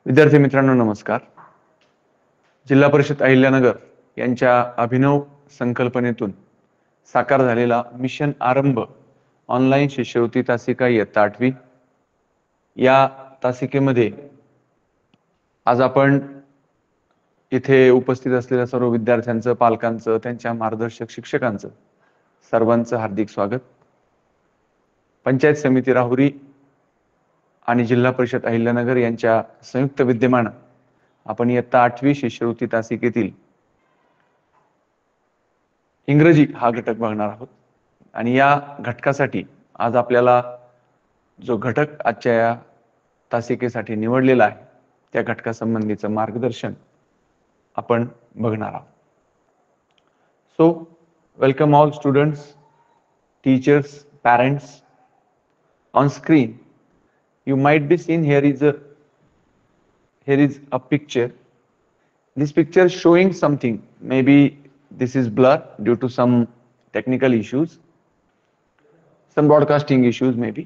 विद्यार्थी मित्रांनो नमस्कार. जिल्हा परिषद अहिल्यानगर यांच्या अभिनव संकल्पनेतून साकार झालेला मिशन आरंभ ऑनलाईन शिष्यवृत्ती तासिका इयत्ता 8वी या तासिकेमध्ये आज आपण इथे उपस्थित असलेल्या सर्व विद्यार्थ्यांचं, पालकांचं, त्यांच्या मार्गदर्शक शिक्षकांचं सर्वांचं हार्दिक स्वागत. पंचायत समिती राहुरी आणि जिल्हा परिषद अहिल्यानगर यांच्या संयुक्त विद्यमानं आपण इयत्ता 8वी शिष्यवृत्ती तासिकेतील इंग्रजी हा घटक बघणार आहोत. आणि या घटकासाठी आज आपल्याला जो घटक आजच्या या तासिकेसाठी निवडलेला आहे त्या घटकासंबंधीचं मार्गदर्शन आपण बघणार आहोत. So welcome all students, teachers, parents. On screen you might be seen here is a picture. This picture showing something. Maybe this is blur due to some technical issues, some broadcasting issues maybe.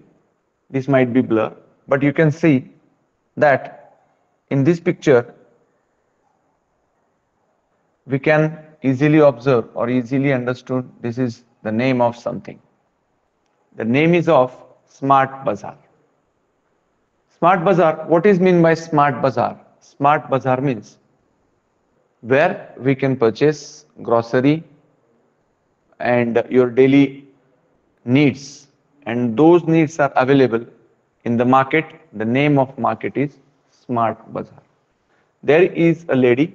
This might be blur, but you can see that in this picture we can easily observe or easily understood this is the name of something. The name is of Smart Bazaar. Smart Bazaar, what is mean by Smart Bazaar? Smart Bazaar means where we can purchase grocery and your daily needs, and those needs are available in the market. The name of market is Smart Bazaar. There is a lady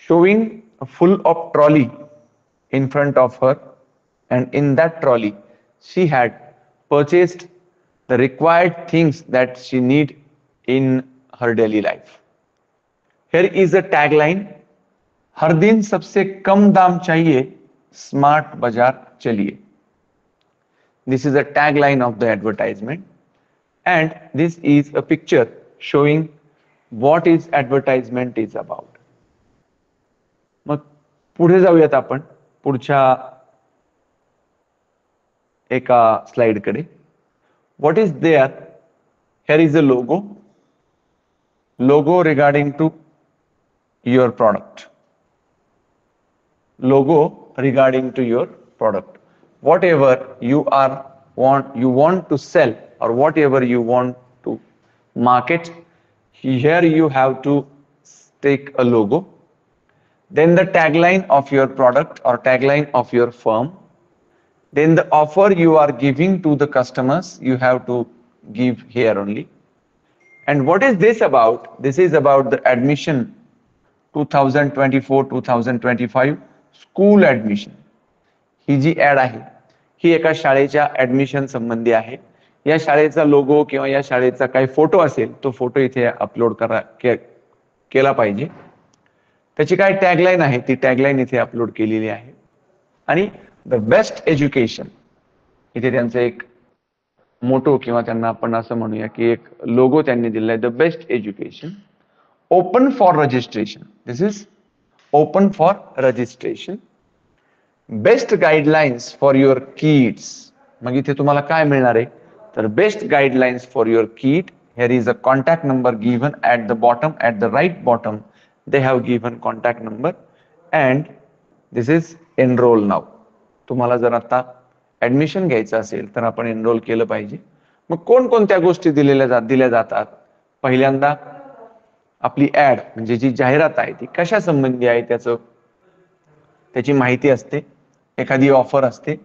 showing a full of trolley in front of her, and in that trolley she had purchased the required things that she need in her daily life. Here is a tagline: हर दिन सबसे कम दाम चाहिए, smart बाजार चलिए. This is a tagline of the advertisement, and this is a picture showing what is advertisement is about. मग पुढे जाऊयात आपण पुढच्या एका स्लाइड कडे. What is there? Here is a logo regarding to your product. Logo regarding to your product. Whatever you want to sell or whatever you want to market, here you have to take a logo. Then the tagline of your product or tagline of your firm. Then the offer you are giving to the customers, you have to give here only. And what is this about? This is about the admission 2024-2025 school admission. He G add आहे ही एका शाळेच्या admission संबंधी आहे. या शाळेचा logo किंवा या शाळेचा काही फोटो असेल तो फोटो इथे अपलोड केला पाहिजे. त्याची काय टॅगलाईन आहे ती टॅगलाईन इथे अपलोड केलेली आहे. आणि द बेस्ट एज्युकेशन इथे त्यांचं एक मोटो किंवा त्यांना आपण असं म्हणूया की एक लोगो त्यांनी दिलाय. The best education open for registration. This is open for registration. Best guidelines for your kids. मग इथे तुम्हाला काय मिळणार आहे तर best guidelines for your kid. Here is a contact number given at the bottom, at the right bottom they have given contact number and this is enrol now. तुम्हाला जर आता ऍडमिशन घ्यायचं असेल तर आपण एनरोल केलं पाहिजे. मग कोणकोणत्या गोष्टी दिल्या जातात? पहिल्यांदा आपली ऍड म्हणजे जी जाहिरात आहे ती कशा संबंधी आहे त्याची माहिती असते. एखादी ऑफर असते.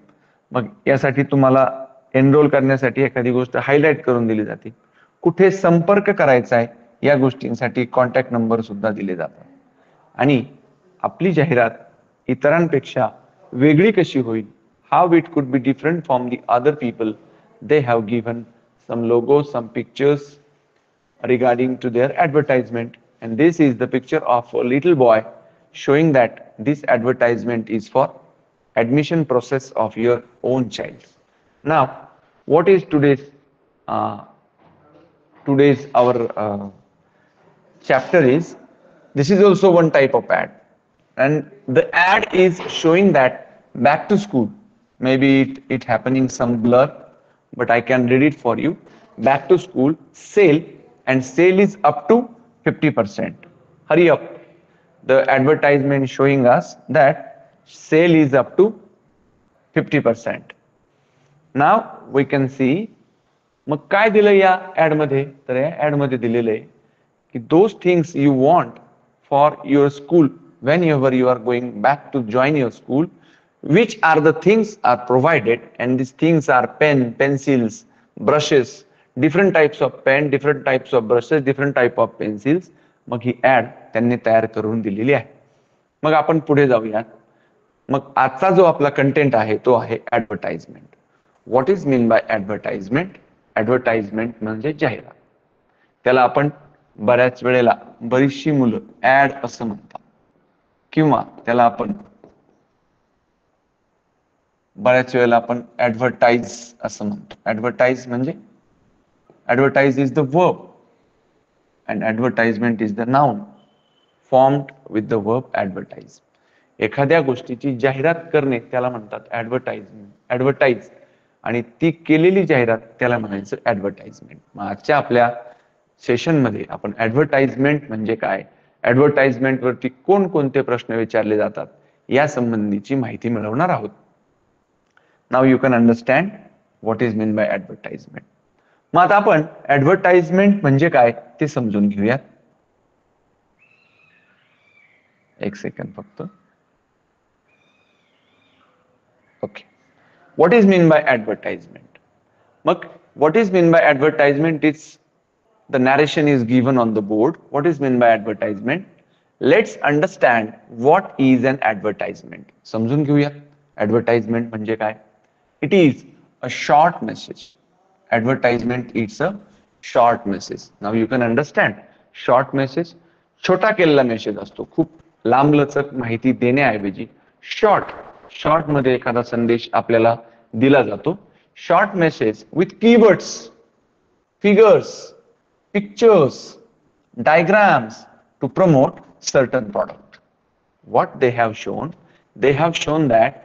मग यासाठी तुम्हाला एनरोल करण्यासाठी एखादी गोष्ट हायलाइट करून दिली जाते. कुठे संपर्क करायचा आहे या गोष्टींसाठी कॉन्टॅक्ट नंबर सुद्धा दिले जातात. आणि आपली जाहिरात इतरांपेक्षा वेगळी कशी होईल, how it could be different from the other people, they have given some logos, some pictures regarding to their advertisement. And this is the picture of a little boy showing that this advertisement is for admission process of your own child. Now what is today's our chapter is, this is also one type of ad, and the ad is showing that back to school. Maybe it happening some blur, but I can read it for you. Back to school sale, and sale is up to 50%. Hurry up. The advertisement showing us that sale is up to 50%. Now we can see, मग काय दिलं या ad मध्ये? तर या ad मध्ये दिलेलं आहे की those things you want for your school whenever you are going back to join your school, which are the things are provided, and these things are pen, pencils, brushes, different types of pen, different types of brushes, different type of pencils. मग ही add त्यांनी तयार करून दिलेली आहे. मग आपण पुढे जाऊयात. मग आजचा जो आपला कंटेंट आहे तो आहे advertisement. What is mean bye advertisement? Advertisement म्हणजे जाहिरात. त्याला आपण बऱ्याच वेळेला बरीचशी मुलं ऍड असं म्हणतात, किंवा त्याला आपण बऱ्याच वेळेला आपण ऍडव्हर्टाइज असं म्हणतो. ऍडव्हर्टाइज म्हणजे advertise is the verb and advertisement is the noun formed with the verb advertise. एखाद्या गोष्टीची जाहिरात करणे त्याला म्हणतात ऍडव्हर्टाइजमेंट, ऍडव्हर्टाइज, आणि ती केलेली जाहिरात त्याला म्हणायचं ऍडव्हर्टाइजमेंट. मग आजच्या आपल्या सेशन मध्ये आपण ऍडव्हर्टाइजमेंट म्हणजे काय, ऍडव्हर्टाइजमेंट वरती कोणकोणते प्रश्न विचारले जातात या संबंधीची माहिती मिळवणार आहोत. Now you can understand what is mean bye advertisement. मग आता आपण ऍडव्हर्टाइजमेंट म्हणजे काय ते समजून घेऊयात. एक सेकंड फक्त. Okay, what is mean by advertisement? Mug, what is mean by advertisement? It's the narration is given on the board. What is mean by advertisement? Let's understand what is an advertisement. समजून घेऊया advertisement म्हणजे काय. It is a short message. Advertisement is a short message. Now you can understand short message. छोटा केलेला message असतो, खूप लांबलचक माहिती देण्याऐवजी शॉर्ट मध्ये एखादा संदेश आपल्याला दिला जातो. Short message with keywords, figures, pictures, diagrams to promote certain product. What they have shown? They have shown that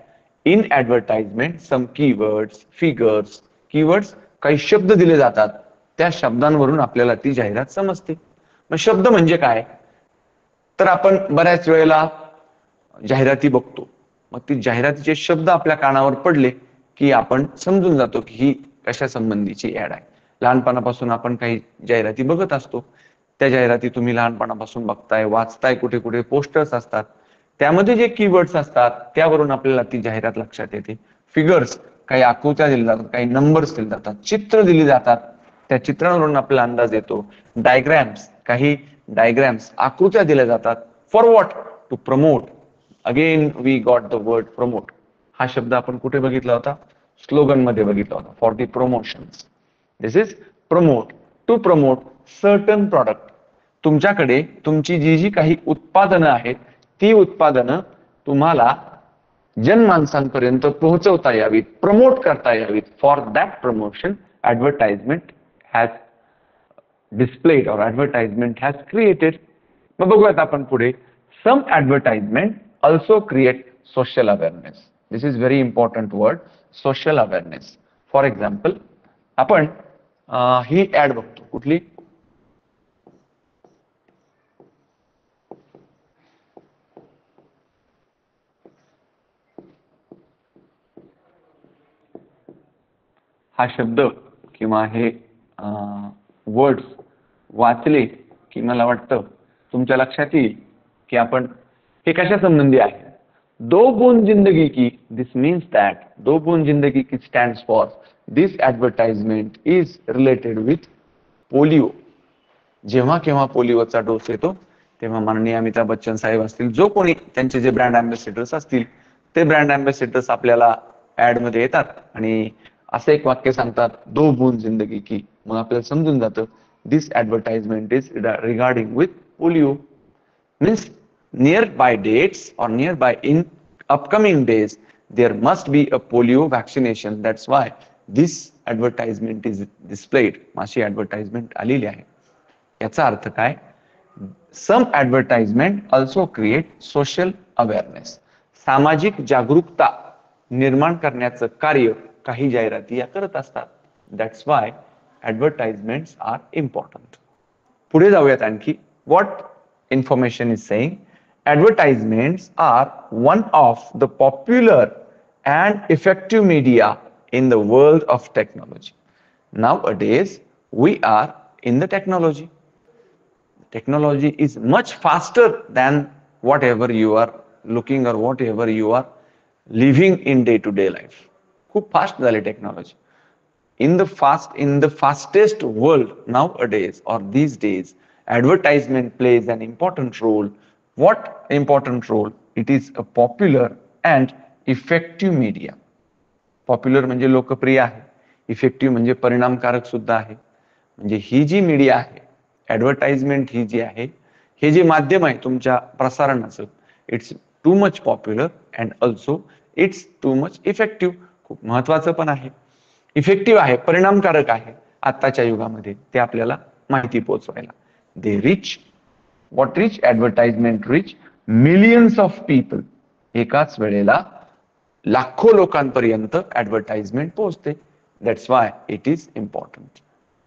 in advertisement some keywords, figures, keywords, काही शब्द दिले जातात, त्या शब्दांवरून आपल्याला ती जाहिरात समजते. मग शब्द म्हणजे काय? तर आपण बऱ्याच वेळेला जाहिराती बघतो, मग ती जाहिरातीचे शब्द आपल्या कानावर पडले की आपण समजून जातो की ही कशा संबंधीची ऍड आहे. लहानपणापासून आपण काही जाहिराती बघत असतो, त्या जाहिराती तुम्ही लहानपणापासून बघताय, वाचताय, कुठे कुठे पोस्टर्स असतात, त्यामध्ये जे कीवर्ड्स असतात त्यावरून आपल्याला ती जाहिरात लक्षात येते. फिगर्स, काही आकृत्या दिल्या जातात, काही नंबर्स दिले जातात, चित्र दिली जातात, त्या चित्रांवरून आपल्याला अंदाज येतो. डायग्राम्स, काही डायग्राम्स, आकृत्या दिल्या जातात. For what? To promote. Again we got the word promote. हा शब्द आपण कुठे बघितला होता? स्लोगन मध्ये बघितला होता. For the promotions. This is promote. To promote certain product. तुमच्याकडे तुमची जी जी काही उत्पादनं आहेत ती उत्पादनं तुम्हाला जनमानसांपर्यंत पोहोचवता यावीत, प्रमोट करता यावीत. For that promotion advertisement has displayed or advertisement has created. मग बघूयात आपण पुढे. Some advertisement also create social awareness. This is very important word, social awareness. For example, आपण ही ऍड बघतो, कुठली? हा शब्द किंवा हे वर्ड्स वाचले की मला वाटतं तुमच्या लक्षात येईल की आपण हे कशा संबंधी आहे. दो बूंद जिंदगी की, दिस मीन्स दॅट दो बूंद जिंदगी की stands for this advertisement is related with polio. जेव्हा केव्हा पोलिओचा डोस येतो तेव्हा माननीय अमिताभ बच्चन साहेब असतील, जो कोणी त्यांचे जे ब्रँड अँबॅसेडर्स असतील ते ब्रँड अँबॅसेडर्स आपल्याला ऍड मध्ये येतात आणि असं एक वाक्य सांगतात, दो बूंद जिंदगी की. मग आपल्याला समजून जातं this advertisement is regarding with polio. Means nearby dates or nearby in upcoming days there must be a polio vaccination. That's why this advertisement is displayed. माशी ऍडव्हर्टाइजमेंट आलेली आहे. याचा अर्थ काय? Some advertisement also create social awareness. सामाजिक जागरूकता निर्माण करण्याचं कार्य काही जाहिराती या करत असतात. That's why advertisements are important. पुढे जाऊयात आणखी. What information is saying? Advertisements are one of the popular and effective media in the world of technology. Nowadays we are in the technology. Technology is much faster than whatever you are looking or whatever you are living in day to day life. खूप fast झाली technology. In the fastest world nowadays or these days, advertisement plays an important role. What important role? It is a popular and effective media. Popular म्हणजे लोकप्रिय आहे, effective म्हणजे परिणामकारक सुद्धा आहे. म्हणजे ही जी मीडिया आहे, ऍडव्हर्टाइजमेंट ही जी आहे, हे जे माध्यम आहे तुमच्या प्रसारणाचं, it's too much popular and also it's too much effective. खूप महत्वाचं पण आहे, इफेक्टिव्ह आहे, परिणामकारक आहे आत्ताच्या युगामध्ये ते आपल्याला माहिती पोहोचवायला. They reach, what reach? Advertisement reach millions of people. एकाच वेळेला लाखो लोकांपर्यंत ऍडव्हर्टाइजमेंट पोहोचते. That's why it is important.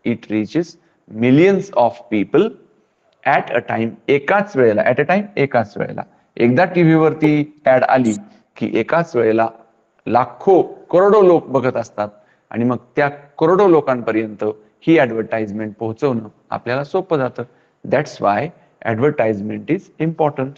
It reaches millions of people at a time. एकाच वेळेला, ऍट अ टाइम, एकाच वेळेला. एकदा टीव्हीवरती ऍड आली की एकाच वेळेला लाखो करोडो लोक बघत असतात आणि मग त्या करोडो लोकांपर्यंत ही ऍडव्हर्टाइजमेंट पोहोचवणं आपल्याला सोपं जातं. That's why advertisement is important.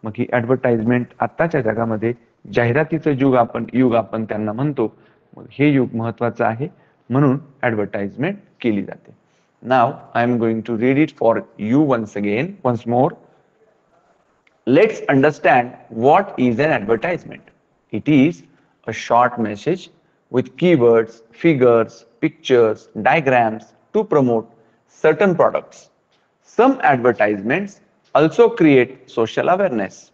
मग ही ऍडव्हर्टाइजमेंट आत्ताच्या जगामध्ये जाहिरातीचं युग आपण त्यांना म्हणतो. मग हे युग महत्वाचं आहे म्हणून ऍडव्हर्टाइजमेंट केली जाते. Now I am going to read it for you once more. Let's understand what is an advertisement. It is a short message with keywords, figures, pictures, diagrams to promote certain products. Some advertisements also create social awareness.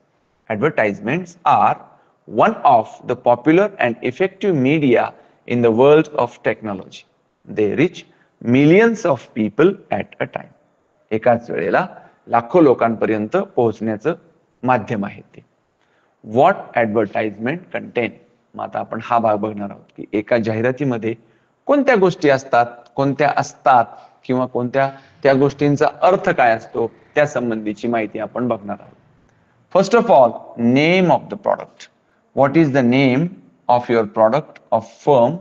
Advertisements are one of the popular and effective media in the world of technology. They reach millions of people at a time. एकाच वेळेला लाखो लोकांपर्यंत पोहोचण्याचं माध्यम आहे ते. What advertisement content. मग आता आपण हा भाग बघणार आहोत की एका जाहिरातीमध्ये कोणत्या गोष्टी असतात, कोणत्या असतात किंवा कोणत्या त्या गोष्टींचा अर्थ काय असतो त्या संबंधीची माहिती आपण बघणार आहोत. First of all, name of the product. What is the name of your product of firm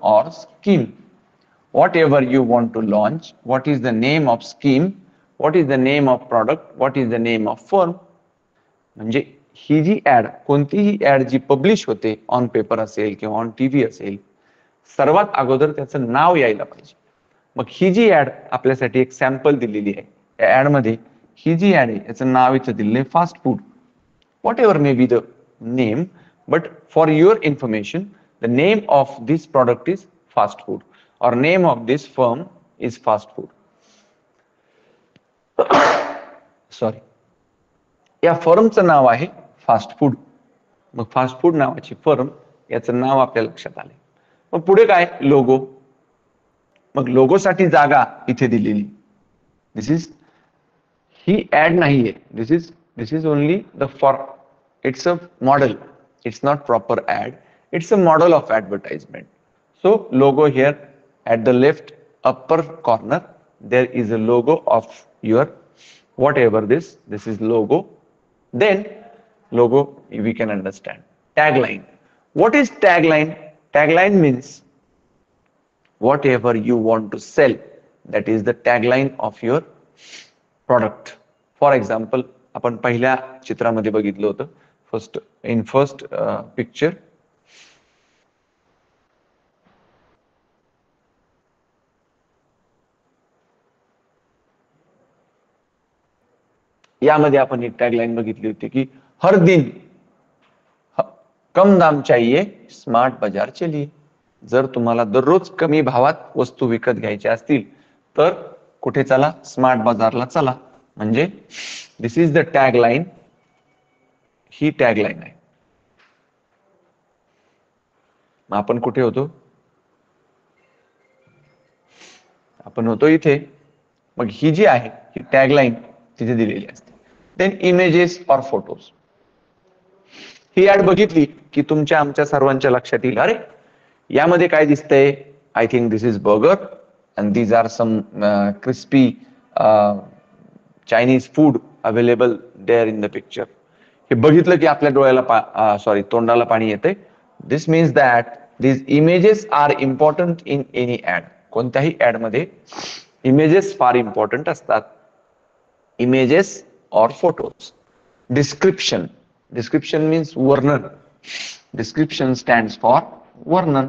or scheme? Whatever you want to launch, what is the name of scheme, what is the name of product, what is the name of firm? म्हणजे ही जी add, कोणतीही add जी publish होते on paper असेल किंवा on TV असेल, सर्वात अगोदर त्याचं नाव यायला पाहिजे. मग ही जी ऍड आपल्यासाठी एक सॅम्पल दिलेली आहे, या ऍड मध्ये ही जी ऍड आहे याचं नाव इथं दिलेलं आहे fast food. What ever may be the name, but for your information the name of this product is fast food or name of this firm is fast food. Sorry, या फर्मचं नाव आहे fast food. मग fast food नावाची firm, याचं नाव आपल्या लक्षात आले. मग पुढे काय? लोगो. मग लोगोसाठी जागा इथे दिलेली. दिस इज, ही ऍड नाहीये, this is only the for, it's a model, it's not proper ad, it's a model of advertisement. So logo here. At the left upper corner there is a logo of your whatever this is logo. Then logo we can understand. Tagline. What is tagline? Tagline means whatever you want to sell, that is the tagline of your product. For example, आपण पहिल्या चित्रामध्ये बघितलं होतं, first picture. यामध्ये आपण एक tagline बघितली होती की हर दिन कम दाम चाहिए, स्मार्ट बाजार चलिए. जर तुम्हाला दररोज कमी भावात वस्तू विकत घ्यायच्या असतील तर कुठे चला? स्मार्ट बाजारला चला. म्हणजे दिस इज द टॅगलाईन. ही टॅगलाईन आहे. मग आपण कुठे होतो? आपण होतो इथे. मग ही जी आहे ही टॅगलाईन तिथे दिलेली असते. Then images or photos. He add बघितली की तुमच्या आमच्या सर्वांच्या लक्षात येईल, अरे यामध्ये काय दिसतंय? I think this is burger and these are some crispy Chinese food available there in the picture. हे बघितलं की आपल्या डोळ्याला तोंडाला पाणी येते. This means that these images are important in any ad. कोणत्याही ऍड मध्ये इमेजेस फार इम्पॉर्टंट असतात. Images or photos. Description. Description means वर्णन. डिस्क्रिप्शन स्टँड्स फॉर वर्णन.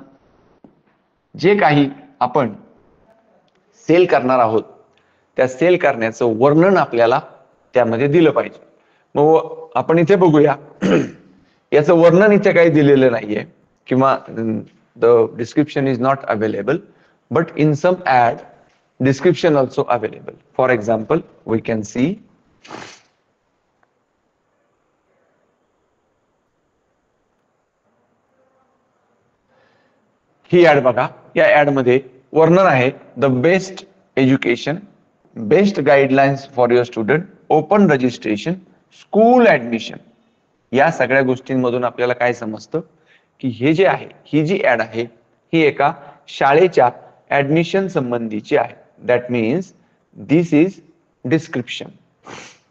जे काही आपण सेल करणार आहोत त्या सेल करण्याचं वर्णन आपल्याला त्यामध्ये दिलं पाहिजे. मग आपण इथे बघूया याचं वर्णन इथे काही दिलेलं नाहीये किंवा the description is not available, but in some ad description also available. For example, we can see ही ऍड बघा. या ऍड मध्ये वर्णन आहे the best education, best guidelines for your student, open registration, school admission. या सगळ्या गोष्टींमधून आपल्याला काय समजतं की हे जे आहे, ही जी ऍड आहे ही एका शाळेच्या ऍडमिशन संबंधीची आहे. That means this is description.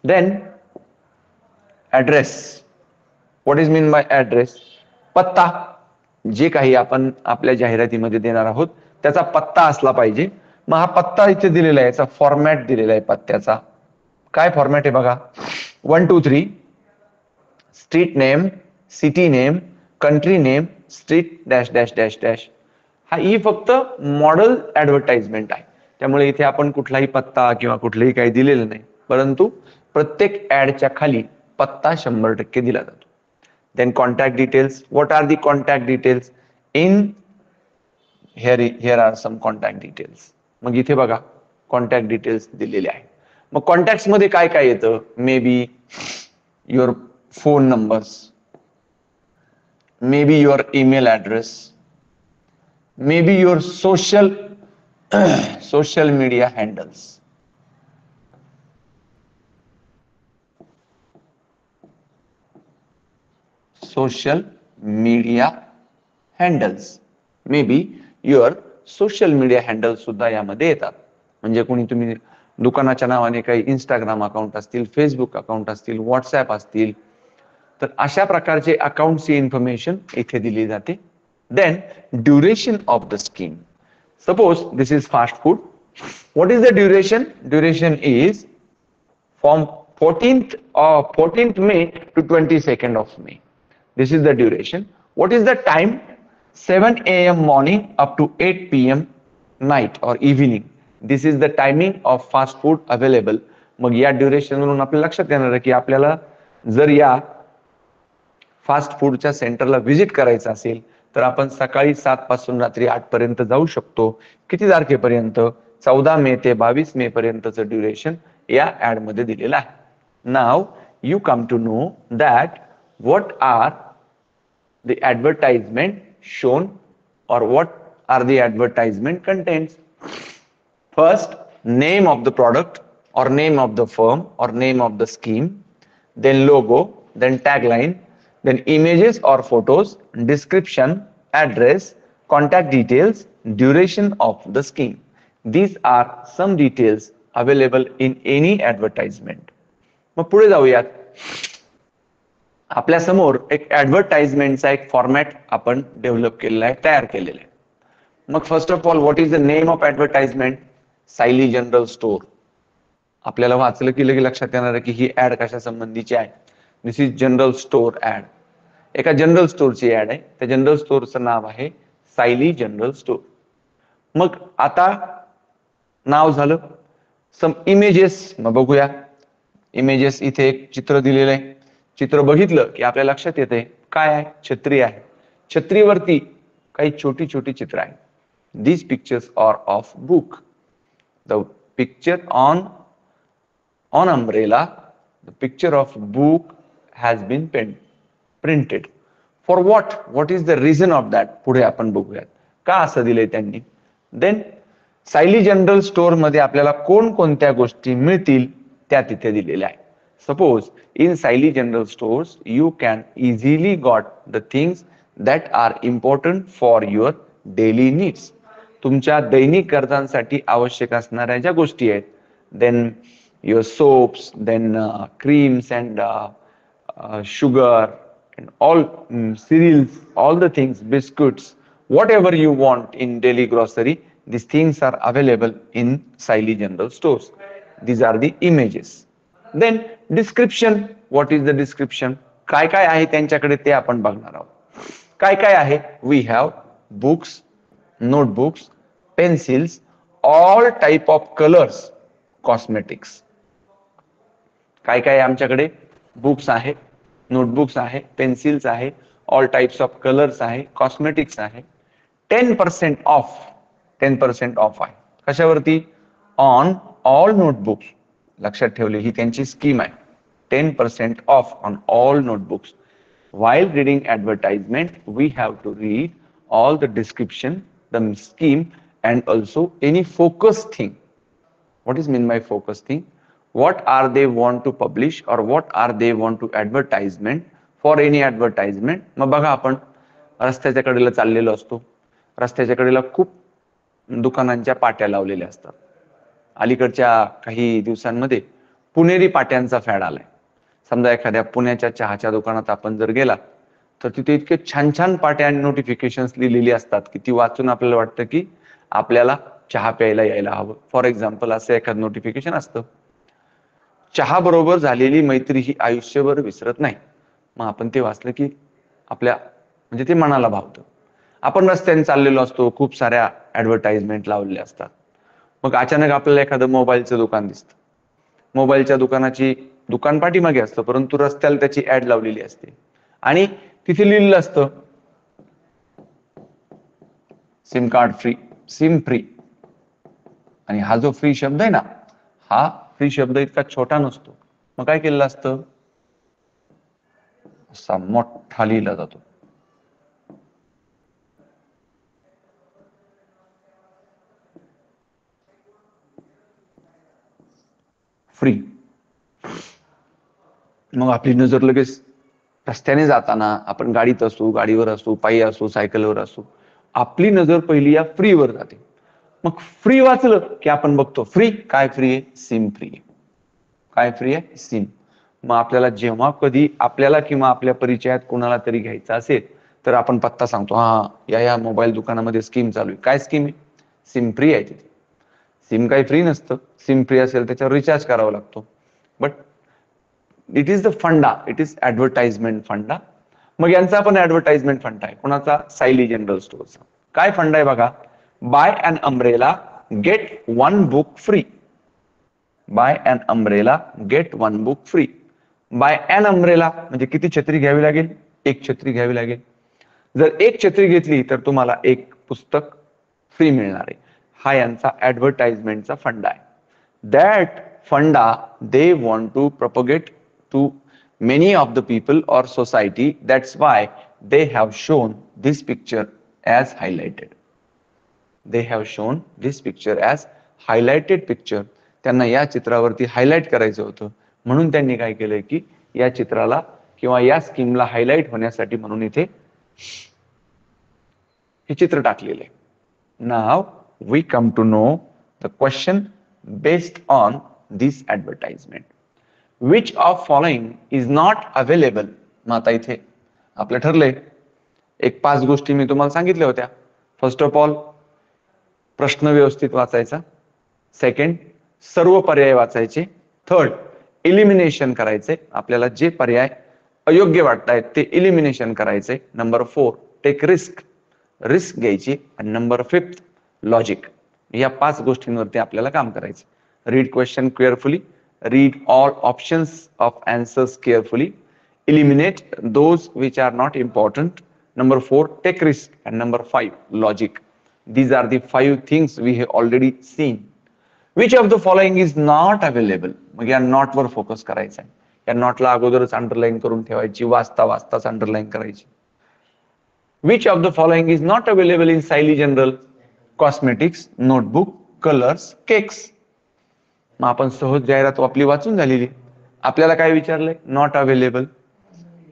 Then address. What is mean by address? पत्ता. जे काही आपण आपल्या जाहिरातीमध्ये देणार आहोत त्याचा पत्ता असला पाहिजे. मग हा पत्ता इथे दिलेला आहे, याचा फॉर्मॅट दिलेला आहे पत्त्याचा. काय फॉर्मॅट आहे बघा. 1 2 3 street name, city name, country name, street dash dash dash dash. ही फक्त मॉडेल ऍडव्हर्टाइजमेंट आहे. त्यामुळे इथे आपण कुठलाही पत्ता किंवा कुठलंही काही दिलेलं नाही, परंतु प्रत्येक ऍडच्या खाली पत्ता 100% दिला जातो. Then contact details. What are the contact details? In here are some contact details. मग इथे बघा कॉन्टॅक्ट डिटेल्स दिलेले आहेत. मग कॉन्टॅक्ट मध्ये काय काय येतं? May be your phone numbers, may be your email address, may be your social media handles. Social media handles. Maybe your social media handles सुद्धा यामध्ये येतात. म्हणजे कोणी तुम्ही दुकानाच्या नावाने काही इंस्टाग्राम अकाउंट असतील, फेसबुक अकाउंट असतील, व्हॉट्सअप असतील, तर अशा प्रकारचे अकाउंटची इन्फॉर्मेशन इथे दिली जाते. Then duration of the scheme. Suppose this is fast food. What is the duration? Duration is from 14th May to 22nd of May. This is the duration. What is the time? 7 a.m. morning up to 8 p.m. night or evening. This is the timing of fast food available. मग या duration वरून आपल्या लक्षात येणार आहे की आपल्याला जर या फास्ट फूडच्या सेंटरला व्हिजिट करायचं असेल तर आपण सकाळी 7 पासून रात्री 8 पर्यंत जाऊ शकतो. किती तारखेपर्यंत? 14 मे ते 22 मे पर्यंतचं ड्युरेशन या ऍड मध्ये दिलेलं आहे. Now you come to know that what are the advertisement shown or what are the advertisement contents. First, name of the product or name of the firm or name of the scheme, then logo, then tagline, then images or photos, description, address, contact details, duration of the scheme. These are some details available in any advertisement. मग पुढे जाऊयात. आपल्या समोर एक ऍडव्हर्टाइजमेंटचा एक format आपण develop केलेला आहे, तयार केलेला आहे. मग first of all, what is the name of advertisement? Sayali general store. आपल्याला वाचलं की लगे लक्षात येणार आहे की ही ऍड कशा संबंधीची आहे. दिस इज जनरल स्टोर ऍड. एका जनरल स्टोरची ऍड आहे. त्या जनरल स्टोरचं नाव आहे सायली जनरल स्टोर. मग आता नाव झालं. Some images. मग बघूया इमेजेस. इथे एक चित्र दिलेलं आहे. चित्र बघितलं की आपल्या लक्षात येते काय आहे? छत्री आहे. छत्रीवरती काही छोटी छोटी चित्र आहेत. These pictures are of book. The picture on umbrella, the picture of book has been printed. For what? What is the reason of that? पुढे आपण बघूयात का असं दिलंय त्यांनी. देन सायली जनरल स्टोर मध्ये आपल्याला कोणकोणत्या गोष्टी मिळतील त्या तिथे दिलेल्या आहेत. Suppose in Sayali general stores you can easily got the things that are important for your daily needs. तुमच्या दैनिक गरजांसाठी आवश्यक असणाऱ्या ज्या गोष्टी आहेत then your soaps, then creams and sugar and all cereals, all the things, biscuits, whatever you want in daily grocery, these things are available in Saili General Stores. These are the images. Then description. What is the description? काय काय आहे त्यांच्याकडे ते आपण बघणार आहोत. काय काय आहे? We have books, notebooks, pencils, all type of colors, cosmetics. काय काय आमच्याकडे? बुक्स आहे, नोटबुक्स आहे, पेन्सिल्स आहे, ऑल टाइप्स ऑफ कलर्स आहे, कॉस्मेटिक्स आहे. 10% ऑफ, 10% ऑफ आहे कशावरती? On all notebooks. लक्षात ठेवले, ही त्यांची स्कीम आहे. 10% of on all notebooks. While reading advertisement, we have to read all the description, the scheme, and also any focus thing. What is mean by focus thing? What are they want to publish or what are they want to advertisement for any advertisement? मग बघा, आपण रस्त्याच्या कडेला चाललेलो असतो. रस्त्याच्या कडेला खूप दुकानांच्या पाट्या लावलेल्या असतात. अलीकडच्या काही दिवसांमध्ये पुणेरी पाट्यांचा फॅड आलाय. समजा एखाद्या पुण्याच्या चहाच्या दुकानात आपण जर गेला तर तिथे इतके छान छान पाट्या आणि नोटिफिकेशन्स लिहिलेली असतात की ती वाचून आपल्याला वाटतं की आपल्याला चहा प्यायला यायला हवं. फॉर एक्झाम्पल, असं एखादं नोटिफिकेशन असतं, चहा बरोबर झालेली मैत्री ही आयुष्यभर विसरत नाही. मग आपण ते वाचलं की आपल्या म्हणजे ते मनाला भावतं. आपण रस्त्याने चाललेलो असतो, खूप साऱ्या ऍडव्हर्टाइजमेंट लावलेल्या असतात. मग अचानक आपल्याला एखादं मोबाईलचं दुकान दिसतं. मोबाईलच्या दुकानाची दुकान पाठीमागे असतं, परंतु रस्त्याला त्याची ऍड लावलेली असते आणि तिथे लिहिलेलं असतं SIM card free, SIM free. आणि हा जो फ्री शब्द आहे ना, हा फ्री शब्द इतका छोटा नसतो. मग काय केलेलं असतं? असा मोठा लिहिला जातो. फ्री. मग आपली नजर लगेच रस्त्याने जाताना, आपण गाडीत असू, गाडीवर असू, पायी असू, सायकलवर असू, आपली नजर पहिली या फ्रीवर जाते. मग फ्री वाचलं की आपण बघतो फ्री. काय फ्री आहे? सिम फ्री आहे. काय फ्री आहे? सिम. मग आपल्याला जेव्हा कधी आपल्याला किंवा आपल्या परिचयात कोणाला तरी घ्यायचं असेल तर आपण पत्ता सांगतो, हा या मोबाईल दुकानामध्ये स्कीम चालू आहे. काय स्कीम आहे? सिम फ्री आहे तिथे. सिम काही फ्री नसतं. सिम फ्री असेल त्याच्यावर रिचार्ज करावा लागतो. बट इट इज द फंडा, इट इज ऍडव्हर्टाइजमेंट फंडा. मग यांचा पण ऍडव्हर्टाइजमेंट फंडा आहे. कोणाचा? सायली जनरल स्टोअरचा. काय फंडा आहे बघा? Buy an umbrella get one book free. Buy an umbrella get one book free. Buy an umbrella म्हणजे किती छत्री घ्यावी लागेल? एक छत्री घ्यावी लागेल. जर एक छत्री घेतली तर तुम्हाला एक पुस्तक फ्री मिळणार आहे. हा यांचा ऍडव्हर्टाइजमेंटचा फंडा आहे. That funda they want to propagate to many of the people or society. That's why they have shown this picture as highlighted. They have shown this picture as highlighted picture. त्यांना या चित्रावरती highlight करायचं होतं, म्हणून त्यांनी काय केलंय की या चित्राला किंवा या स्कीमला हायलाइट होण्यासाठी म्हणून इथे हे चित्र टाकलेले. Now we come to know the question based on this advertisement. Which of following is not available? मग आता इथे आपलं ठरलंय, एक 5 गोष्टी मी तुम्हाला सांगितल्या होत्या. फर्स्ट ऑफ ऑल, प्रश्न व्यवस्थित वाचायचा. सेकंड, सर्व पर्याय वाचायचे. थर्ड, इलिमिनेशन करायचे. आपल्याला जे पर्याय अयोग्य वाटतायत ते इलिमिनेशन करायचे. नंबर 4, टेक रिस्क, रिस्क घ्यायची. आणि नंबर 5, लॉजिक. या 5 गोष्टींवरती आपल्याला काम करायचं. Read question carefully, read all options of answers carefully, eliminate those which are not important. Number 4, take risk. And number 5, logic. These are the 5 things we have already seen. Which of the following is not available? मग या not वर focus करायचा आहे. या नॉटला अगोदरच underline करून ठेवायची, वाचता वाचताच अंडरलाईन करायची. Which of the following is not available in Saili General? Cosmetics, notebook, colors, cakes. मग आपण सहज जाहिरात आपली वाचून झालेली. आपल्याला काय विचारलंय? Not available.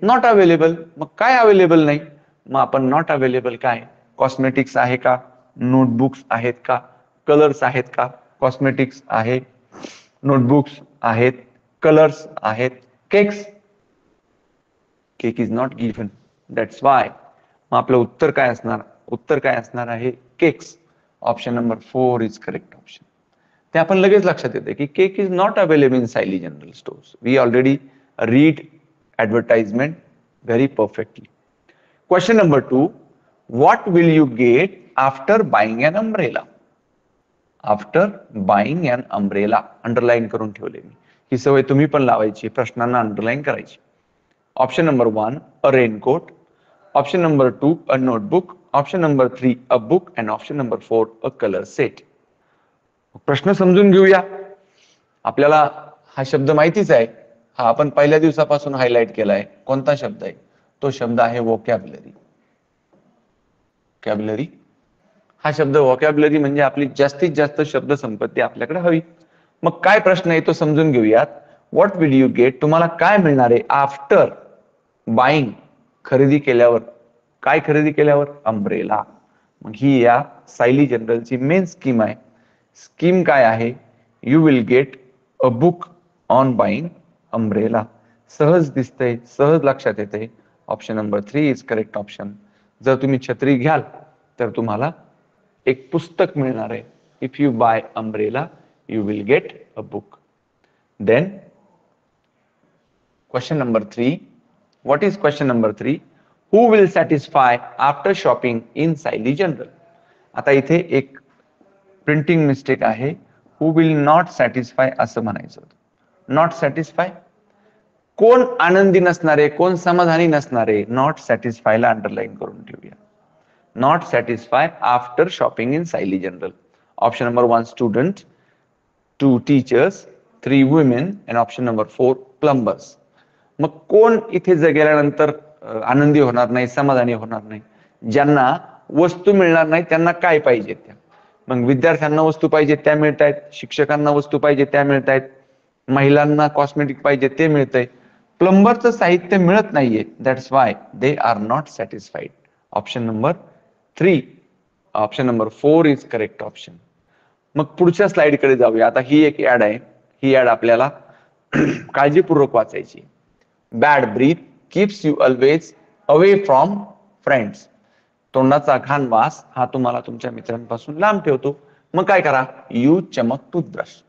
Not available. मग काय अवेलेबल नाही? मग आपण नॉट अवेलेबल काय? कॉस्मेटिक्स आहे का? नोटबुक्स आहेत का? कलर्स आहेत का? कॉस्मेटिक्स आहे, नोटबुक्स आहेत, कलर्स आहेत, cakes. Cake is not given, that's why. मग आपलं उत्तर काय असणार? उत्तर काय असणार आहे? Cakes. Option number 4 is correct option. ते आपण लगेच लक्षात येते की cake is not available in Sayali general stores. We already read advertisement very perfectly. Question number 2, what will you get after buying an umbrella? After buying an umbrella, underline करून ठेवले मी. ही सवय तुम्ही पण लावायची, प्रश्नांना अंडरलाईन करायची. Option number 1, a raincoat. Option number 2, a notebook. Option number 3, a book. And option number 4, a colour set. प्रश्न समजून घेऊया. आपल्याला हा शब्द माहितीच आहे, हा आपण पहिल्या दिवसापासून हायलाइट केलाय. कोणता शब्द आहे? तो शब्द आहे वोकॅब्युलरी. वोकॅब्युलरी हा शब्द, वोकॅब्युलरी म्हणजे आपली जास्तीत जास्त शब्द संपत्ती आपल्याकडे हवी. मग काय प्रश्न आहे तो समजून घेऊयात. What will you get? तुम्हाला काय मिळणार आहे आफ्टर बाईंग, खरेदी केल्यावर. काय खरेदी केल्यावर? अम्ब्रेला. मग ही या सायली जनरलची मेन स्कीम आहे. स्कीम काय आहे? You will get a book on buying umbrella. सहज दिसतंय, सहज लक्षात येते. Option number 3 is correct option. जर तुम्ही छत्री घ्याल तर तुम्हाला एक पुस्तक मिळणार आहे. If you buy umbrella you will get a book. Then question number 3, what is question number 3? Who will satisfy after shopping in Sayali general? आता इथे एक प्रिंटिंग मिस्टेक आहे. हु विल नॉट सॅटिस्फाय असं म्हणायचं होतं. नॉट सॅटिस्फाय, कोण आनंदी नसणारे, कोण समाधानी नसणारे. नॉट सॅटिस्फायला अंडरलाईन करून ठेवूया. Not satisfy after shopping in Sayali general. Option number 1, student. 2, teachers. 3, women. And option number 4, प्लंबर्स. मग कोण इथे गेल्यानंतर आनंदी होणार नाही, समाधानी होणार नाही? ज्यांना वस्तू मिळणार नाही त्यांना काय पाहिजे त्या. मग विद्यार्थ्यांना वस्तू पाहिजे त्या मिळत आहेत, शिक्षकांना वस्तू पाहिजे त्या मिळत आहेत, महिलांना कॉस्मेटिक पाहिजे ते मिळतंय. प्लंबरचं साहित्य मिळत नाहीये, that's why they are not satisfied. Option number 3, option number 4 is correct option. मग पुढच्या स्लाइड कडे जाऊया. आता ही एक ऍड आहे. ही ऍड आपल्याला काळजीपूर्वक वाचायची. Bad breath keeps you always away from friends. तोंडाचा घाण वास हा तुम्हाला तुमच्या मित्रांपासून लांब ठेवतो. मग काय करा? Use Chamak toothbrush.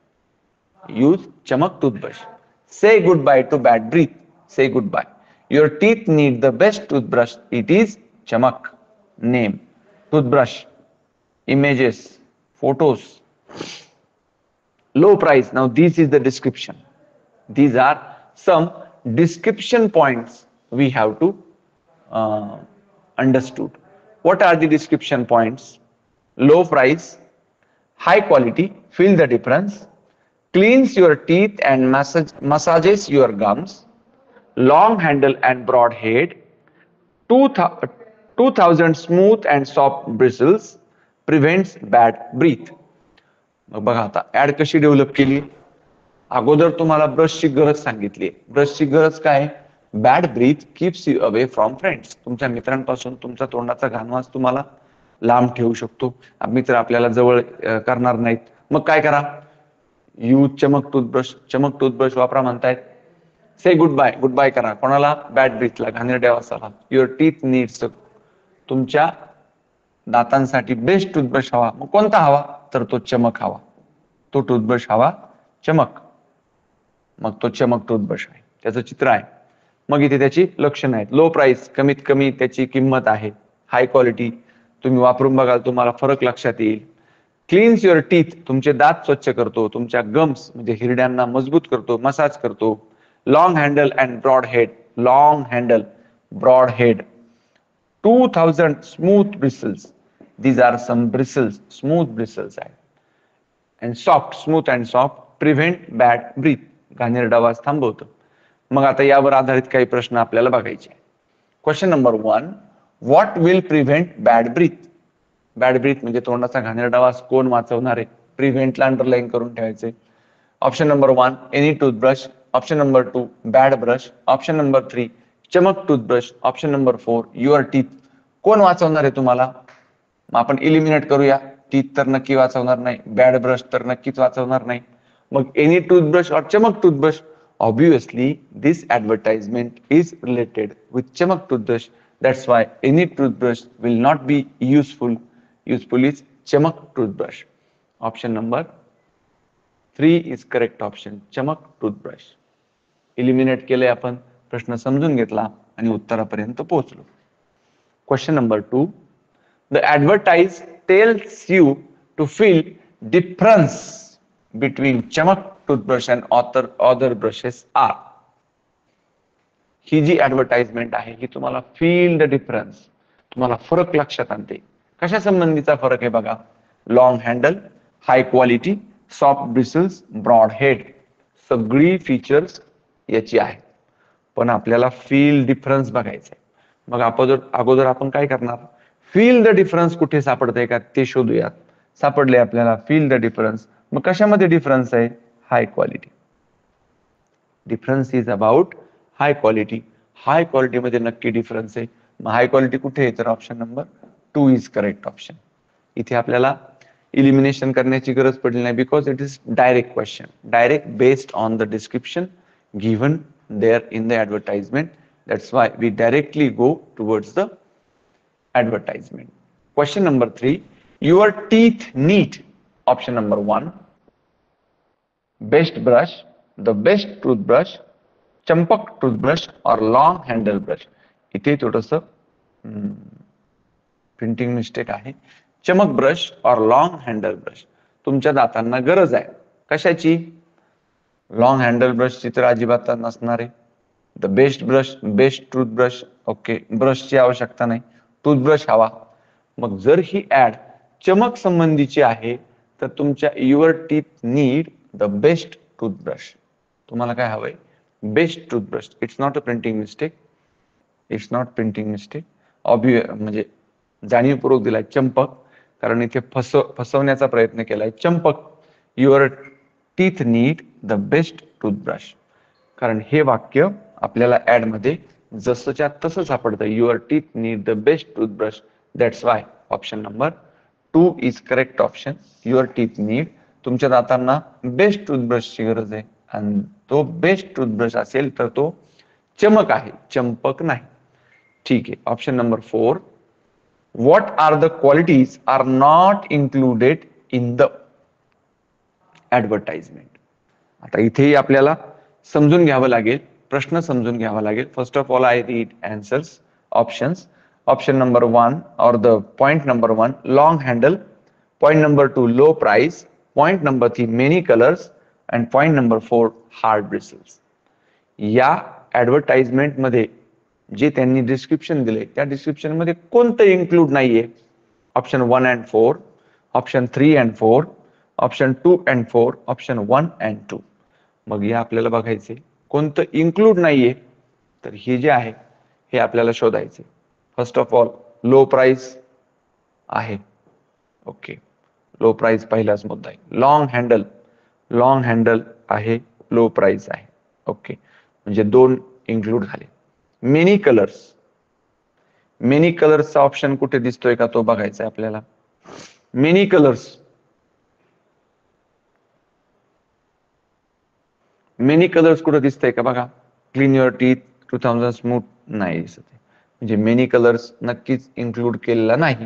Use Chamak toothbrush. Say good bye to bad breath. Say good bye. Your teeth need the best toothbrush. It is Chamak. Name, toothbrush, images, photos, low price. Now this is the description. These are some description points we have to understood. What are the description points? Low price, high quality, feel the difference, cleans your teeth and massages your gums, long handle and broad head, 2000 smooth and soft bristles, prevents bad breath. मग बघा आता add कशी develop केली. अगोदर तुम्हाला ब्रशची गरज सांगितली. ब्रशची गरज काय? Bad breath keeps you away from friends. तुमच्या मित्रांपासून तुमचा तोंडाचा घाणवास तुम्हाला लांब ठेवू शकतो. मित्र आपल्याला जवळ करणार नाहीत. मग काय करा? Use Chamak toothbrush. चमक टूथब्रश वापरा म्हणतायत. से गुड बाय. गुड बाय करा कोणाला? बॅड ब्रीथला, घाणेरड्या वासाला. युअर टीथ नीड्स, तुमच्या दातांसाठी बेस्ट टूथब्रश हवा. मग कोणता हवा? तर तो चमक हवा. तो टूथब्रश हवा चमक. मग तो चमक टूथब्रश आहे, त्याचं चित्र आहे. मग इथे त्याची लक्षणं आहेत. लो प्राइस, कमीत कमी त्याची किंमत आहे. हाय क्वालिटी, तुम्ही वापरून बघाल तुम्हाला फरक लक्षात येईल. क्लीन्स युअर टीथ, तुमचे दात स्वच्छ करतो. तुमच्या गम्स म्हणजे हिरड्यांना मजबूत करतो, मसाज करतो. Long handle and broad head. Long handle, broad head. 2000 smooth bristles. These are some bristles, smooth bristles आहे. And soft, smooth and soft, prevent bad breath. घाणेरडा वास थांबवतं. मग आता यावर आधारित काही प्रश्न आपल्याला बघायचे. Question number 1, what will prevent bad breath? Bad breath म्हणजे तोंडाचा घाणेरडा वास कोण वाचवणार आहे? प्रिव्हेंटला अंडरलाईन करून ठेवायचे. Option number 1, any toothbrush. Option number 2, bad brush. Option number 3, चमक toothbrush. Option number 4, your teeth. कोण वाचवणार आहे तुम्हाला? आपण इलिमिनेट करूया. टीथ तर नक्की वाचवणार नाही, बॅड ब्रश तर नक्कीच वाचवणार नाही. मग एनी टूथब्रश और चमक toothbrush, obviously this advertisement is related with chamak toothbrush. That's why any toothbrush will not be useful. Useful is chamak toothbrush. Option number 3 is correct option, chamak toothbrush. Eliminate केले आपण, प्रश्न समजून घेतला आणि उत्तरापर्यंत पोहोचलो. Question number 2. The advertise tells you to feel difference between chamak toothbrush and other brushes are. ही जी ऍडव्हर्टाइजमेंट आहे ही तुम्हाला फील द डिफरन्स, तुम्हाला फरक लक्षात आणते. कशा संबंधीचा फरक आहे बघा. Long handle, high quality, soft bristles, broad head, सगळी फीचर्स याची आहे. पण आपल्याला फील डिफरन्स बघायचंय. मग अगोदर आपण काय करणार, फील द डिफरन्स कुठे सापडतंय का ते शोधूयात. सापडले आपल्याला फील द डिफरन्स. मग कशामध्ये डिफरन्स आहे, high quality. Difference is about high quality. High quality मध्ये नक्की डिफरन्स आहे. मग हाय क्वालिटी कुठे आहे, तर option number 2 is correct option. इथे आपल्याला इलिमिनेशन करण्याची गरज पडली नाही, because it is direct question, direct based on the description given there in the advertisement. That's why we directly go towards the advertisement. Question number 3. Your teeth need, option number 1, best brush, the best toothbrush, champak toothbrush or long handle brush. इथे थोडंसं printing mistake आहे. चमक brush और long handle brush. तुमच्या दातांना गरज आहे कशाची, long handle ब्रशची तर अजिबात नसणार आहे. The best brush, best toothbrush, okay, ब्रशची आवश्यकता नाही, टूथब्रश हवा. मग जर ही ऍड चमक संबंधीची आहे तर तुमच्या your teeth need the best toothbrush. तुम्हाला काय हवंय, best toothbrush. It's not a printing mistake, it's not printing mistake. म्हणजे जाणीवपूर्वक दिलाय चंपक, कारण इथे फसवण्याचा प्रयत्न केलाय. Champak, your teeth need the best toothbrush. कारण हे वाक्य आपल्याला ऍड मध्ये जसंच्या तसं सापडतं. Your teeth need the best toothbrush. That's why option number 2 is correct option. Your teeth need, तुमच्या दातांना बेस्ट टूथब्रशची गरज आहे आणि तो बेस्ट टूथब्रश असेल तर तो चमक आहे, चंपक नाही. ठीक आहे. Option number 4. What are the qualities are not included in the advertisement. आता इथेही आपल्याला समजून घ्यावं लागेल, प्रश्न समजून घ्यावा लागेल. First of all I read answers, options. Option number 1 और the point number 1 long handle, point number 2 low price, point number 3 many colours and point number 4 hard bristles. या ऍडव्हर्टाइजमेंट मध्ये जे त्यांनी डिस्क्रिप्शन दिले त्या डिस्क्रिप्शन मध्ये कोणतं इन्क्लूड नाहीये. Option 1 and 4, option 3 and 4, option 2 and 4, option 1 and 2. मग या आपल्याला बघायचे कोणतं इन्क्लूड नाहीये, तर हे जे आहे हे आपल्याला शोधायचे. First of all low price आहे, ओके, लो प्राइस पहिलाच मुद्दा आहे. लॉंग हँडल, लॉंग हँडल आहे, लो प्राइस आहे, ओके, म्हणजे 2 इन्क्लूड झाले. मेनी कलर्स, मेनी कलर्सचा ऑप्शन कुठे दिसतोय का तो बघायचा आपल्याला. मेनी कलर्स, मेनी कलर्स कुठे दिसतंय का बघा. क्लीन युअर टीथ 2000 स्मूथ नाही दिसत, म्हणजे मेनी कलर्स नक्कीच इन्क्लूड केलेला नाही.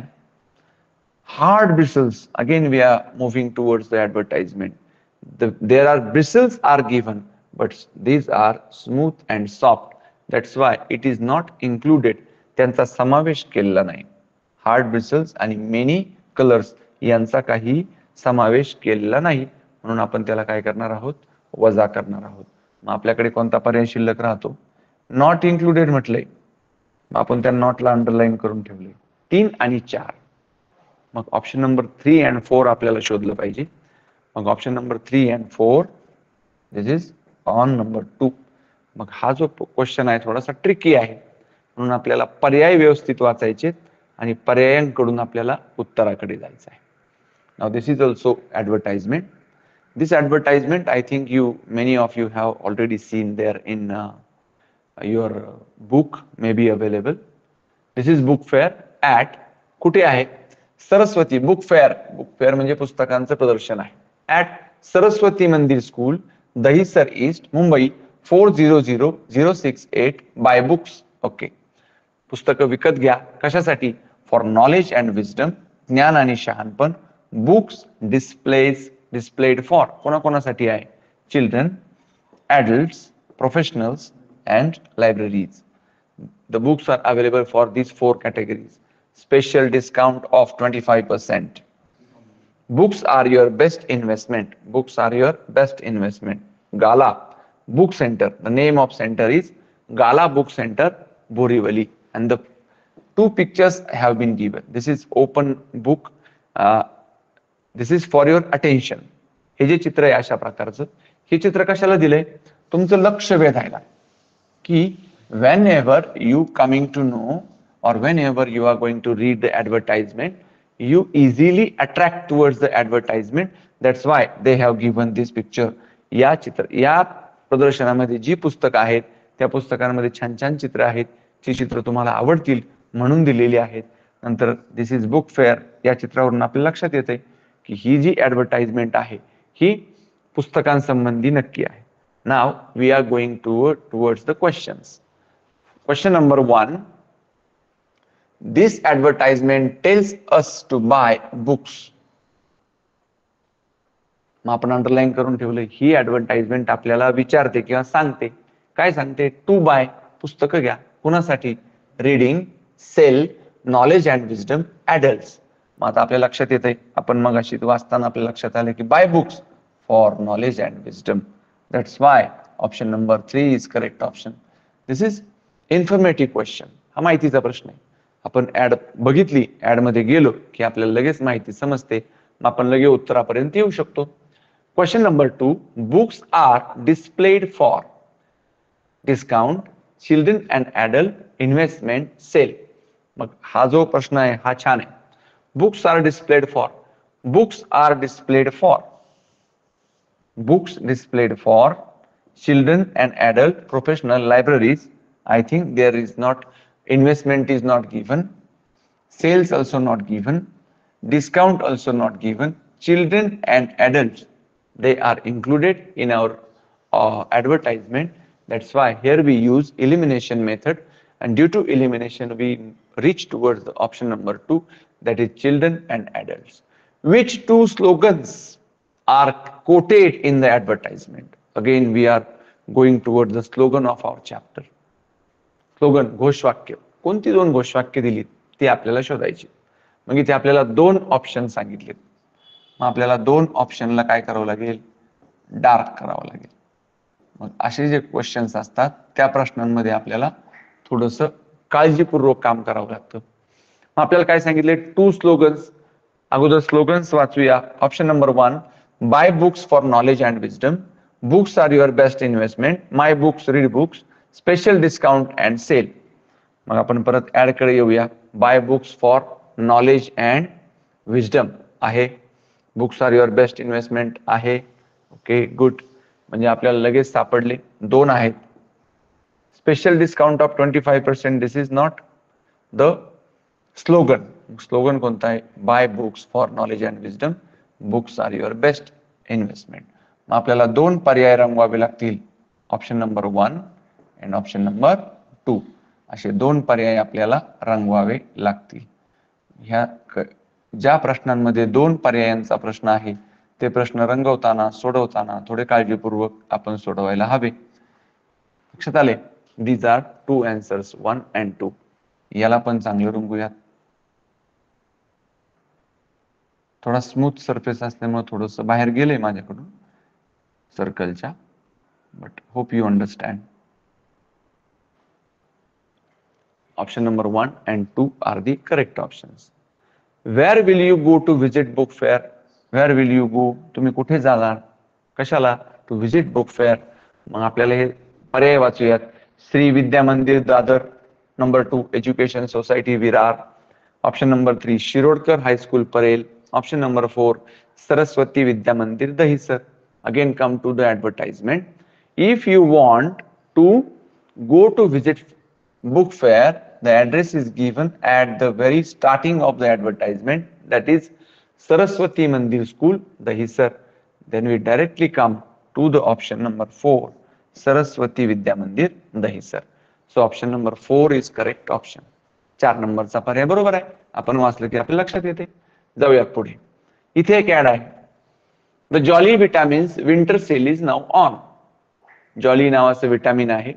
Hard bristles, again we are moving towards the advertisement. There are bristles are given but these are smooth and soft. That's why it is not included. त्यांचा समावेश केलेला नाही. हार्ड ब्रिसल्स आणि many colours यांचा काही समावेश केलेला नाही, म्हणून आपण त्याला काय करणार आहोत, वजा करणार आहोत. मग आपल्याकडे कोणता पर्याय शिल्लक राहतो, नॉट इन्क्लुडेड म्हटलंय, मग आपण त्या नॉटला अंडरलाईन करून ठेवले 3 आणि 4. मग ऑप्शन नंबर 3 and 4 आपल्याला शोधलं पाहिजे. मग option number 3 and 4 this is on number 2. मग हा जो क्वेश्चन आहे थोडासा ट्रिकी आहे, म्हणून आपल्याला पर्याय व्यवस्थित वाचायचे आणि पर्यायांकडून आपल्याला उत्तराकडे जायचं आहे. Now this is also advertisement. This advertisement, I think many of you have already seen there in your book, may be available. This is book fair at कुठे आहे, Saraswati book fair. Book fair म्हणजे पुस्तकांचं प्रदर्शन आहे. At Saraswati Mandir school, Dahisar east, Mumbai 400068 buy books. Okay, पुस्तकं विकत घ्या. कशासाठी? फॉर नॉलेज अँड विजडम, ज्ञान आणि शहाणपण. बुक्स डिस्प्लेड फॉर, कोणाकोणासाठी आहे? Children, adults, professionals, and libraries. The books are available for these 4 categories. Special discount of 25%. Books are your best investment. Books are your best investment. Gala Book Center. The name of center is Gala Book Center, Borivali. And the 2 pictures have been given. This is open book. This is for your attention. हे जे चित्र आहे अशा प्रकारचं, हे चित्र कशाला दिलंय? तुमचं लक्ष वेधायला, की whenever you coming to know or whenever you are going to read the advertisement, you easily attract towards the advertisement. That's why they have given this picture. या प्रदर्शनामध्ये जी पुस्तकं आहेत त्या पुस्तकांमध्ये छान छान चित्र आहेत. ती चित्र तुम्हाला आवडतील म्हणून दिलेली आहेत. नंतर दिस इज बुक फेअर, या चित्रावरून आपल्या लक्षात येते की ही जी ऍडव्हर्टाइजमेंट आहे ही पुस्तकांसंबंधी नक्की आहे. Now we are going towards the questions. Question number 1, this advertisement tells us to buy books. मग आपण अंडरलाईन करून ठेवलं, ही ऍडव्हर्टाइजमेंट आपल्याला विचारते किंवा सांगते. काय सांगते? टू बाय, पुस्तकं घ्या. कुणासाठी? Reading, sale, knowledge and wisdom, adults. मग आता आपल्या लक्षात येते, आपण मग अशी वाचताना आपल्या लक्षात आले की buy books for knowledge and wisdom. That's why option number 3 is correct option. This is informative question. हा माहितीचा प्रश्न आहे. आपण ऍड बघितली, ऍड मध्ये गेलो की आपल्याला लगेच माहिती समजते, मग आपण लगेच उत्तरापर्यंत येऊ शकतो. Question number 2, books are displayed for discount, children and adult, investment, sale. मग हा जो प्रश्न आहे हा छान आहे. Books are displayed for, books are displayed for, books displayed for children and adult, professional, libraries. I think there is not, investment is not given, sales also not given, discount also not given. Children and adults, they are included in our advertisement. That's why here we use elimination method, and due to elimination we reach towards the option number 2, that is children and adults. Which 2 slogans are quoted in the advertisement? Again we are going towards the slogan of our chapter. Slogan, घोषवाक्य. कोणती 2 घोषवाक्य दिली ती आपल्याला शोधायची. मग इथे आपल्याला 2 ऑप्शन सांगितलेत. मग आपल्याला 2 ऑप्शनला काय करावं लागेल? डार्क करावं लागेल. मग असे जे क्वेश्चन्स असतात त्या प्रश्नांमध्ये आपल्याला थोडंसं काळजीपूर्वक काम करावं लागतं. मग आपल्याला काय सांगितले? 2 स्लोगन्स. अगोदर स्लोगन्स वाचूया. Option number 1, buy books for knowledge and wisdom, books are your best investment, my books, read books, special discount and sale. मग आपण परत ऍड कडे येऊया. Buy books for knowledge and wisdom आहे, books are your best investment आहे. Okay, good. म्हणजे आपल्याला लगेच सापडले 2 आहेत. Special discount off 25%, this is not the slogan. Slogan कोणता आहे? Buy books for knowledge and wisdom, books are your best investment. मग आपल्याला 2 पर्याय रंगवावे लागतील. Option number 1 and option number 2 असे 2 पर्याय आपल्याला रंगवावे लागतील. ह्या ज्या प्रश्नांमध्ये 2 पर्यायांचा प्रश्न आहे ते प्रश्न रंगवताना, सोडवताना थोडे काळजीपूर्वक आपण सोडवायला हवे. लक्षात आले? These are 2 answers, 1 and 2. याला पण चांगलं रंगूयात. थोडा स्मूथ सरफेस असल्यामुळे थोडंसं बाहेर गेलंय माझ्याकडून सर्कलच्या, but hope you understand. Option number 1 and 2 are the correct options. Where will you go to visit book fair? Where will you go? तुम्ही कुठे जाणार? कशाला? To visit book fair. मग आपल्याला हे पर्याय वाचूयात. Shri Vidya Mandir Dadar. Number 2, education society Virar. Option number 3, Shirodkar high school Parel. Option number 4, Saraswati Vidya Mandir Dahisar. Again come to the advertisement. If you want to go to visit book fair, the address is given at the very starting of the advertisement, that is Saraswati Mandir School, Dahisar. then we directly come to the option number 4, Saraswati Vidya Mandir, Dahisar. So option number 4 is correct option. 4 नंबरचा पर्याय बरोबर आहे. आपण वाचलं की आपल्या लक्षात येते. जाऊया पुढे. इथे एक ऍड आहे. The Jolly vitamins winter sale is now on. Jolly नावाचं विटामिन आहे,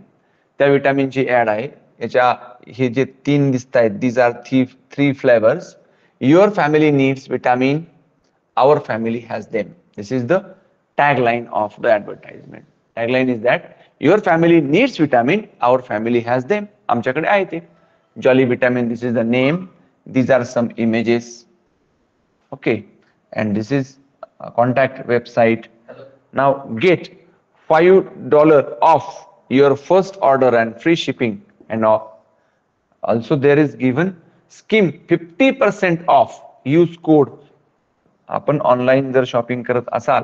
त्या विटामिनची ऍड आहे. याच्या हे जे 3 दिसत आहेत, these are 3 flavours. Your family needs vitamin, our family has them. This is the tagline of the advertisement. Tagline is that your family needs vitamin, our family has them. आमच्याकडे आहे ते. Jolly Vitamin, this is the name. These are some images. Okay, and this is a contact website. Now get $5 off your first order and free shipping and off. Also there is given scheme 50% off. Use code. आपण online जर shopping करत असाल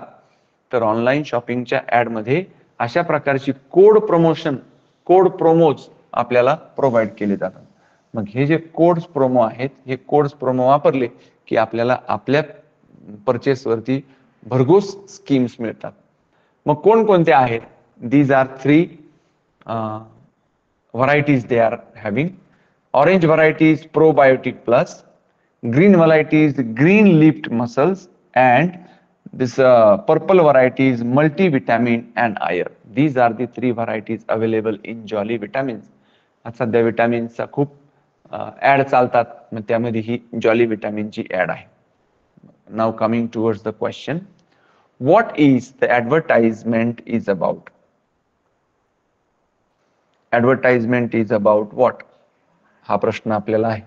तर online शॉपिंगच्या add मध्ये अशा प्रकारची code promos आपल्याला प्रोव्हाइड केले जातात. मग हे जे कोड्स प्रोमो आहेत, हे कोड्स प्रोमो वापरले की आपल्याला आपल्या परचेस वरती भरघोस स्कीम्स मिळतात. मग कोणकोणते आहेत? These are 3 varieties they are having. Orange variety is probiotic plus, green variety is green leafed mussels, and this purple variety is multivitamin and iron. These are the 3 varieties available in Jolly Vitamins. आता सध्या विटामिन्सचा खूप add चालतात, मग त्यामध्ये ही jolly विटामिनची add आहे. Now coming towards the question, what is the advertisement is about? Advertisement is about what? हा प्रश्न आपल्याला आहे.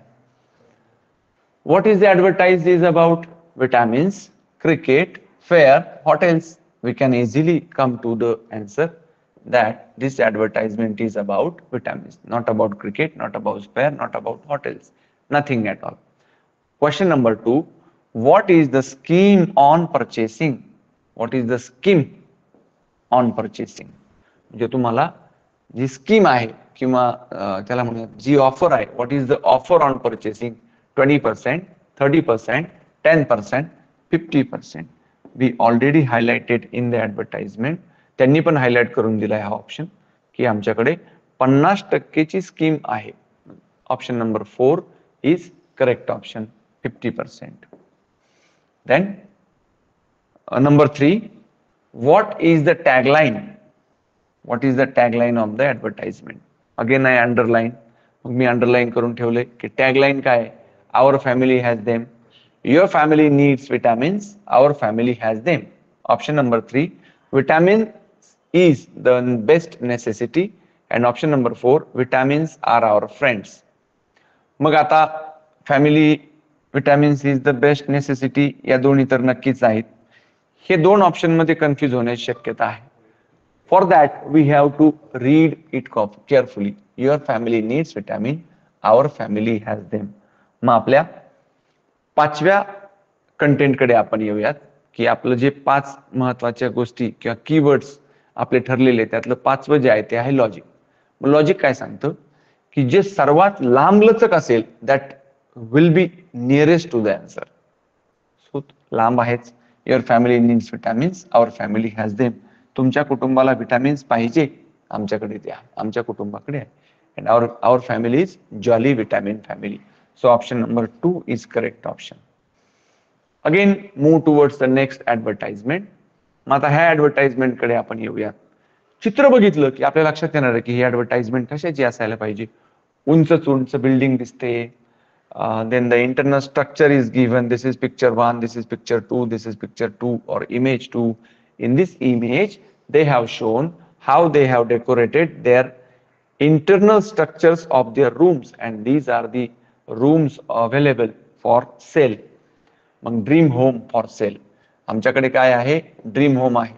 What is the advertised is about? Vitamins, cricket, fair, hotels. We can easily come to the answer that this advertisement is about vitamins, not about cricket, not about fair, not about hotels, nothing at all. Question number 2, what is the scheme on purchasing? What is the scheme on purchasing? म्हणजे तुम्हाला जी scheme आहे किंवा त्याला म्हणूया जी offer आहे, what is the offer on purchasing? 20%, 30%, 10%, 50%. We already highlighted in the advertisement. त्यांनी पण highlight करून दिलाय हा ऑप्शन की आमच्याकडे 50% स्कीम आहे. Option number 4 is correct option, 50%. Then number 3, what is the tagline? What is the tagline of the advertisement? Again I underline. मग मी underline करून ठेवले की टॅगलाइन काय आहे? Our family has them. Your family needs vitamins. Our family has them. Option number 3, vitamin is the best necessity. And option number 4, vitamins are our friends. मग आता family, vitamins is the best necessity, या दोन्ही तर नक्कीच आहेत. हे 2 option मध्ये confuse होण्याची शक्यता आहे. For that we have to read it carefully. Your family needs vitamin. Our family has them. मग आपल्या 5व्या कंटेंट कडे आपण येऊयात की आपलं जे 5 महत्वाच्या गोष्टी किंवा कीवर्ड्स आपले ठरलेले, त्यातलं 5वं जे आहे ते आहे लॉजिक. मग लॉजिक काय सांगतं की जे सर्वात लांबलचक असेल that will be nearest to the answer. So लांब आहेच. Your family needs vitamins, our family has them. तुमच्या कुटुंबाला विटामिन्स पाहिजे, आमच्याकडे ते आहे, आमच्या कुटुंबाकडे आहे. And our family is Jolly vitamin family. So option number 2 is correct option. Again move towards the next advertisement. मग आता ह्या ऍडव्हर्टाइजमेंट कडे आपण येऊया. चित्र बघितलं की आपल्या लक्षात येणार आहे की ही ऍडव्हर्टाइजमेंट कशाची असायला पाहिजे. उंच बिल्डिंग दिसते. Then the internal structure is given. This is picture 1, this is picture 2, this is picture 2 or image 2. In this image they have shown how they have decorated their internal structures of their rooms, and these are the rooms available for sale. मग dream home for sale. आमच्याकडे काय आहे? Dream home आहे.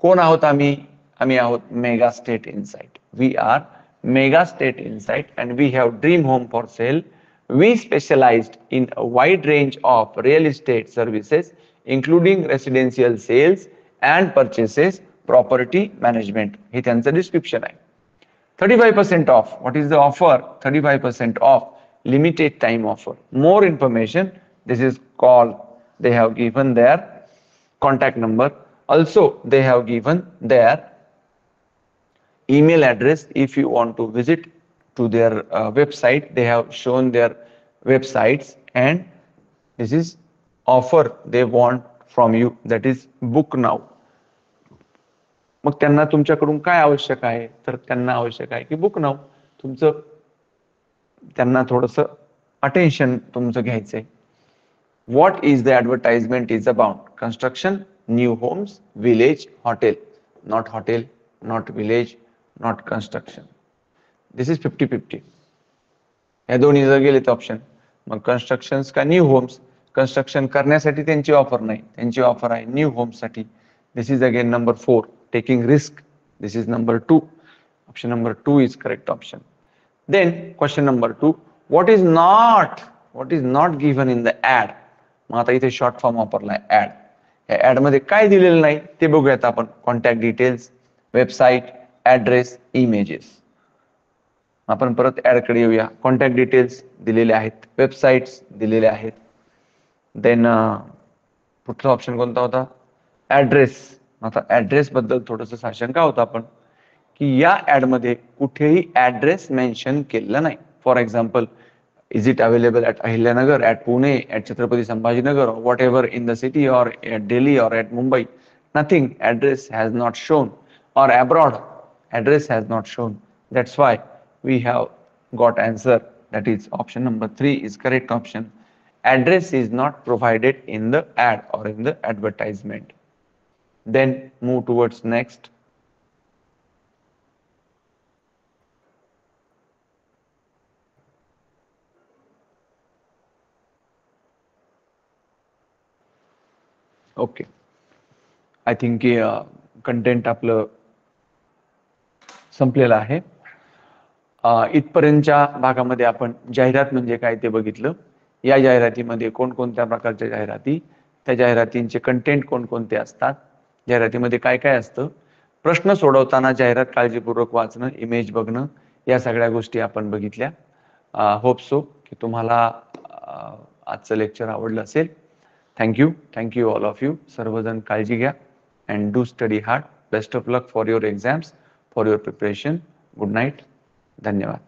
कोण आहोत आम्ही? आम्ही आहोत mega state insight. We are mega state insight and we have dream home for sale. We specialized in a wide range of real estate services including residential sales and purchases, property management. हे त्यांचं description आहे. 35% off. What is the offer? 35% off. Limited time offer. More information. This is call. They have given their contact number. Also they have given their email address. If you want to visit to their website, they have shown their websites, and this is offer they want from you, that is book now. मग त्यांना तुमच्याकडून काय आवश्यक आहे, तर त्यांना आवश्यक आहे की बुक नाव. तुमचं त्यांना थोडस अटेन्शन तुमचं घ्यायचंय. What is the advertisement is about? Construction, new homes, village, hotel. Not hotel, not village, not construction. This is 50-50. या दोन्ही जर गेले तर ऑप्शन, मग कन्स्ट्रक्शन का न्यू होम्स? कन्स्ट्रक्शन करण्यासाठी त्यांची ऑफर नाही, त्यांची ऑफर आहे न्यू होम्स साठी. This is again number 4, taking risk. This is number 2. Option number 2 is correct option. Then question number 2, what is not given in the ad? मग आता इथे short form वापरलाय ऍड. या ad मध्ये काय दिलेलं नाही ते बघूयात आपण. Contact details, website, address, images. आपण परत ऍड कडे येऊया. कॉन्टॅक्ट डिटेल्स दिलेले आहेत, वेबसाईट्स दिलेले आहेत. देन पुढचा ऑप्शन कोणता होता? ऍड्रेस. आता ऍड्रेस बद्दल थोडस साशंका होता आपण की या ऍड मध्ये कुठेही ऍड्रेस मेन्शन केलेला नाही. For example, is it available at Ahilyanagar, at Pune, at Chhatrapati Sambhajinagar, whatever in the city, or at Delhi, or at Mumbai. Nothing. Address has not shown. Or abroad, address has not shown. That's why we have got answer, that is option number 3 is correct option. Address is not provided in the ad or in the advertisement. Then move towards next. Okay, I think content आपलं संपलेलं आहे. इथपर्यंतच्या भागामध्ये आपण जाहिरात म्हणजे काय ते बघितलं. या जाहिरातीमध्ये कोणकोणत्या प्रकारच्या जाहिराती, त्या जाहिरातींचे कंटेंट कोणकोणते असतात, जाहिरातीमध्ये काय काय असतं, प्रश्न सोडवताना जाहिरात काळजीपूर्वक वाचणं, इमेज बघणं, या सगळ्या गोष्टी आपण बघितल्या. होप सो की तुम्हाला आजचं लेक्चर आवडलं असेल. Thank you all of you. सर्वजण काळजी घ्या and do study hard. Best of luck for your exams, for your preparation. Good night. धन्यवाद.